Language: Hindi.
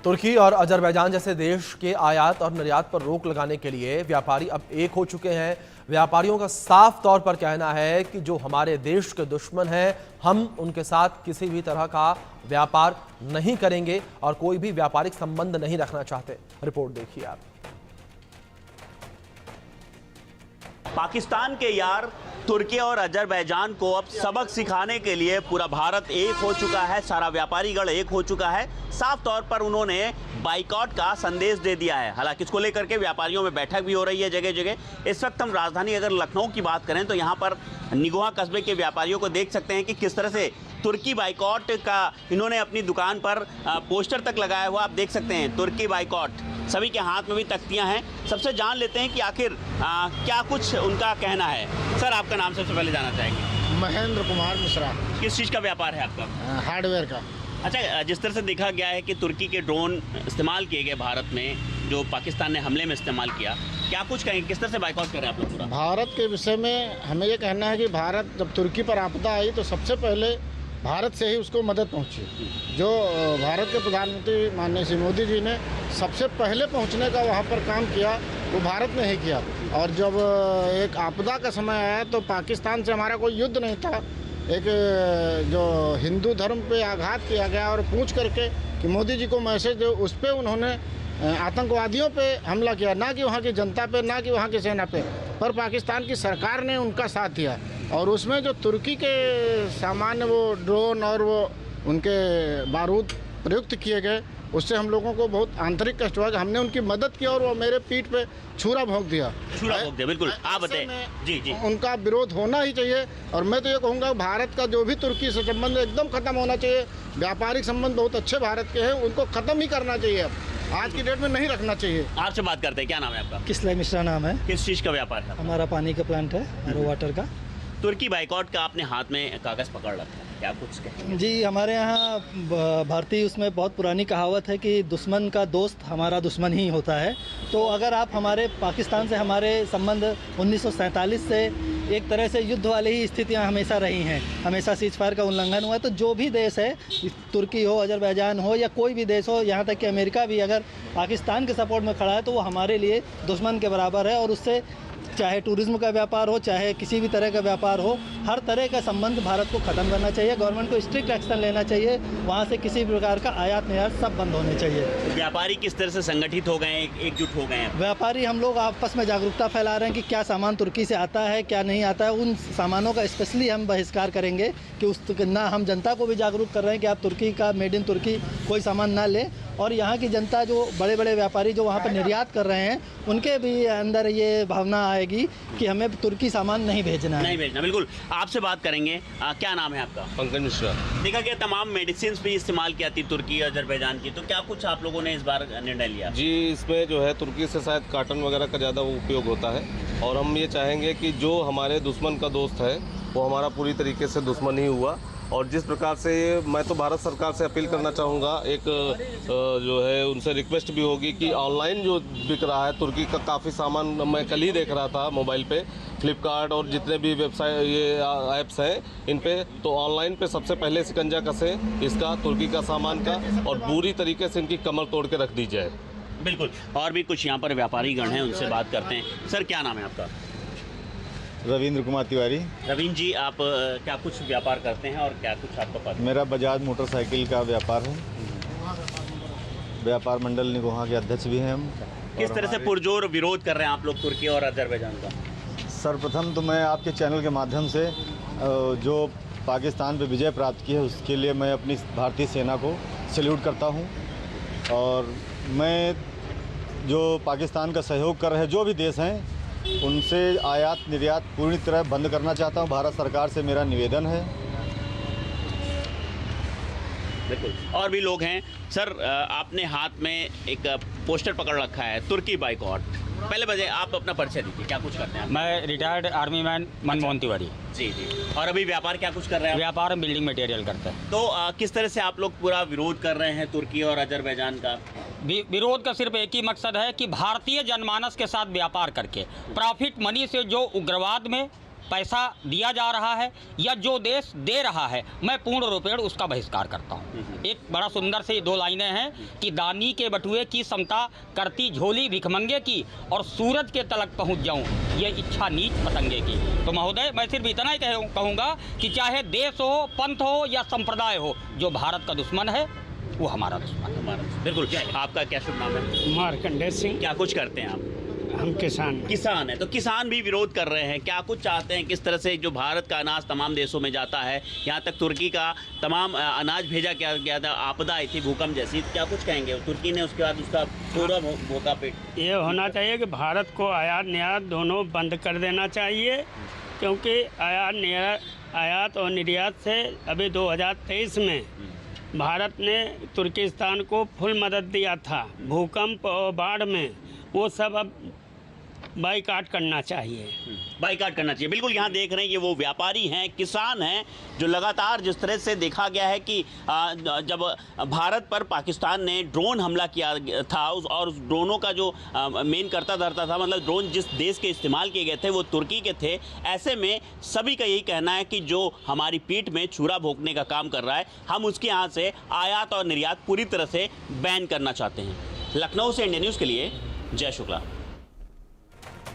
तुर्की और अजरबैजान जैसे देश के आयात और निर्यात पर रोक लगाने के लिए व्यापारी अब एक हो चुके हैं। व्यापारियों का साफ तौर पर कहना है कि जो हमारे देश के दुश्मन हैं, हम उनके साथ किसी भी तरह का व्यापार नहीं करेंगे और कोई भी व्यापारिक संबंध नहीं रखना चाहते। रिपोर्ट देखिए आप। पाकिस्तान के यार तुर्की और अजरबैजान को अब सबक सिखाने के लिए पूरा भारत एक हो चुका है, सारा व्यापारीगण एक हो चुका है। साफ तौर पर उन्होंने बाइकआउट का संदेश दे दिया है। हालांकि इसको लेकर के व्यापारियों में बैठक भी हो रही है जगह जगह। इस वक्त हम राजधानी अगर लखनऊ की बात करें तो यहाँ पर निगोहा कस्बे के व्यापारियों को देख सकते हैं कि किस तरह से तुर्की बाइकआउट का इन्होंने अपनी दुकान पर पोस्टर तक लगाया हुआ आप देख सकते हैं। तुर्की बाइकआउट, सभी के हाथ में भी तख्तियां हैं। सबसे जान लेते हैं कि आखिर क्या कुछ उनका कहना है। सर, आपका नाम सबसे पहले जानना चाहेंगे। महेंद्र कुमार मिश्रा। किस चीज़ का व्यापार है आपका? हार्डवेयर का। अच्छा, जिस तरह से देखा गया है कि तुर्की के ड्रोन इस्तेमाल किए गए भारत में, जो पाकिस्तान ने हमले में इस्तेमाल किया, क्या कुछ कहेंगे, किस तरह से बाइकआउट कर रहे हैं आप लोग पूरा? भारत के विषय में हमें ये कहना है कि भारत जब तुर्की पर आपदा आई तो सबसे पहले भारत से ही उसको मदद पहुंची। जो भारत के प्रधानमंत्री माननीय श्री मोदी जी ने सबसे पहले पहुंचने का वहां पर काम किया, वो भारत ने ही किया। और जब एक आपदा का समय आया तो पाकिस्तान से हमारा कोई युद्ध नहीं था। एक जो हिंदू धर्म पे आघात किया गया और पूछ करके कि मोदी जी को मैसेज दे, उस पर उन्होंने आतंकवादियों पे हमला किया, ना कि वहाँ की जनता पे, ना कि वहाँ की सेना पे। पर पाकिस्तान की सरकार ने उनका साथ दिया और उसमें जो तुर्की के सामान्य वो ड्रोन और वो उनके बारूद प्रयुक्त किए गए, उससे हम लोगों को बहुत आंतरिक कष्ट हुआ कि हमने उनकी मदद की और वो मेरे पीठ पे छुरा भोंक दिया। छुरा भोंक दिया, बिल्कुल। आप बताएं। जी। उनका विरोध होना ही चाहिए और मैं तो ये कहूँगा भारत का जो भी तुर्की से संबंध एकदम खत्म होना चाहिए। व्यापारिक संबंध बहुत अच्छे भारत के हैं, उनको खत्म ही करना चाहिए। अब आज की डेट में नहीं रखना चाहिए। आपसे बात करते हैं, क्या नाम है आपका? किसलाई मिश्रा नाम है। किस चीज़ का व्यापार है? हमारा पानी का प्लांट है, एरो वाटर का। तुर्की बाइकआउट का आपने हाथ में कागज़ पकड़ रखा है, क्या कुछ कहेंगे? जी, हमारे यहाँ भारतीय उसमें बहुत पुरानी कहावत है कि दुश्मन का दोस्त हमारा दुश्मन ही होता है। तो अगर आप हमारे पाकिस्तान से हमारे संबंध 1947 से एक तरह से युद्ध वाली ही स्थितियाँ हमेशा रही हैं, हमेशा सीज़फायर का उल्लंघन हुआ है। तो जो भी देश है, तुर्की हो, अजरबैजान हो या कोई भी देश हो, यहाँ तक कि अमेरिका भी अगर पाकिस्तान के सपोर्ट में खड़ा है तो वो हमारे लिए दुश्मन के बराबर है। और उससे चाहे टूरिज्म का व्यापार हो, चाहे किसी भी तरह का व्यापार हो, हर तरह का संबंध भारत को ख़त्म करना चाहिए। गवर्नमेंट को स्ट्रिक्ट एक्शन लेना चाहिए। वहाँ से किसी भी प्रकार का आयात निर्यात सब बंद होने चाहिए। व्यापारी किस तरह से संगठित हो गए हैं, एकजुट हो गए हैं? व्यापारी हम लोग आपस में जागरूकता फैला रहे हैं कि क्या सामान तुर्की से आता है, क्या नहीं आता है। उन सामानों का स्पेशली हम बहिष्कार करेंगे कि उस ना, हम जनता को भी जागरूक कर रहे हैं कि आप तुर्की का, मेड इन तुर्की कोई सामान ना लें। और यहाँ की जनता, जो बड़े बड़े व्यापारी जो वहाँ पर निर्यात कर रहे हैं, उनके भी अंदर ये भावना आएगी कि हमें तुर्की सामान नहीं भेजना है। नहीं भेजना, बिल्कुल। आपसे बात करेंगे। क्या नाम है आपका? पंकज मिश्रा। देखा गया तमाम मेडिसिन भी इस्तेमाल किया थी तुर्की और अजरबैजान की, तो क्या कुछ आप लोगों ने इस बार निर्णय लिया? जी, इसमें जो है तुर्की से शायद कॉटन वगैरह का ज़्यादा उपयोग होता है और हम ये चाहेंगे कि जो हमारे दुश्मन का दोस्त है वो हमारा पूरी तरीके से दुश्मन ही हुआ। और जिस प्रकार से मैं तो भारत सरकार से अपील करना चाहूँगा, एक जो है उनसे रिक्वेस्ट भी होगी कि ऑनलाइन जो बिक रहा है तुर्की का काफ़ी सामान, मैं कल ही देख रहा था मोबाइल पे, फ्लिपकार्ट और जितने भी वेबसाइट ये ऐप्स हैं इन पे, तो ऑनलाइन पे सबसे पहले शिकंजा कसें इसका, तुर्की का सामान का, और बुरी तरीके से इनकी कमर तोड़ के रख दी जाए। बिल्कुल। और भी कुछ यहाँ पर व्यापारी गण हैं, उनसे बात करते हैं। सर, क्या नाम है आपका? रविंद्र कुमार तिवारी। रवीन जी, आप क्या कुछ व्यापार करते हैं और क्या कुछ आपका पद? मेरा बजाज मोटरसाइकिल का व्यापार है। व्यापार मंडल निगोहा के अध्यक्ष भी हैं हम। किस तरह से पुरजोर विरोध कर रहे हैं आप लोग तुर्की और अजरबैजान का? सर्वप्रथम तो मैं आपके चैनल के माध्यम से जो पाकिस्तान पे विजय प्राप्त की है उसके लिए मैं अपनी भारतीय सेना को सैल्यूट करता हूं। और मैं जो पाकिस्तान का सहयोग कर रहे जो भी देश हैं उनसे आयात निर्यात पूरी तरह बंद करना चाहता हूं। भारत सरकार से मेरा निवेदन है। बिल्कुल। और भी लोग हैं। सर, आपने हाथ में एक पोस्टर पकड़ रखा है, तुर्की बाइकआउट। पहले बजे आप अपना परिचय दीजिए, क्या कुछ करते हैं आप? मैं retired army man Manmohan Tiwari. जी। और अभी व्यापार क्या कुछ कर रहे हैं? व्यापार में बिल्डिंग मटेरियल करता है। तो किस तरह से आप लोग पूरा विरोध कर रहे हैं तुर्की और अजरबैजान का? विरोध का सिर्फ एक ही मकसद है कि भारतीय जनमानस के साथ व्यापार करके प्रॉफिट मनी से जो उग्रवाद में पैसा दिया जा रहा है या जो देश दे रहा है, मैं पूर्ण रूपेण उसका बहिष्कार करता हूँ। एक बड़ा सुंदर से 2 लाइनें हैं कि दानी के बटुए की समता करती झोली भिखमंगे की, और सूरज के तलक पहुँच जाऊँ ये इच्छा नीच पतंगे की। तो महोदय, मैं सिर्फ इतना ही कहूँगा कि चाहे देश हो, पंथ हो या संप्रदाय हो, जो भारत का दुश्मन है वो हमारा दुश्मन है। बिल्कुल। आपका क्या शुभ नाम है? मार्कंडेय सिंह। क्या कुछ करते हैं आप? हम किसान। किसान है, तो किसान भी विरोध कर रहे हैं, क्या कुछ चाहते हैं? किस तरह से जो भारत का अनाज तमाम देशों में जाता है, यहाँ तक तुर्की का तमाम अनाज भेजा गया था, आपदा आई थी भूकंप जैसी, क्या कुछ कहेंगे? तुर्की ने उसके बाद उसका पूरा भोगा पेट। ये होना चाहिए कि भारत को आयात निर्यात दोनों बंद कर देना चाहिए, क्योंकि आयात और निर्यात से अभी 2023 में भारत ने तुर्किस्तान को फुल मदद दिया था भूकंप और बाढ़ में, वो सब अब बाइकाट करना चाहिए। बाइकाट करना चाहिए, बिल्कुल। यहाँ देख रहे हैं ये वो व्यापारी हैं, किसान हैं, जो लगातार जिस तरह से देखा गया है कि जब भारत पर पाकिस्तान ने ड्रोन हमला किया था और उस ड्रोनों का जो मेन करता धरता था, मतलब ड्रोन जिस देश के इस्तेमाल किए गए थे वो तुर्की के थे। ऐसे में सभी का यही कहना है कि जो हमारी पीठ में छुरा भोंकने का काम कर रहा है, हम उसके यहाँ से आयात और निर्यात पूरी तरह से बैन करना चाहते हैं। लखनऊ से इंडिया न्यूज़ के लिए जय शुक्ला।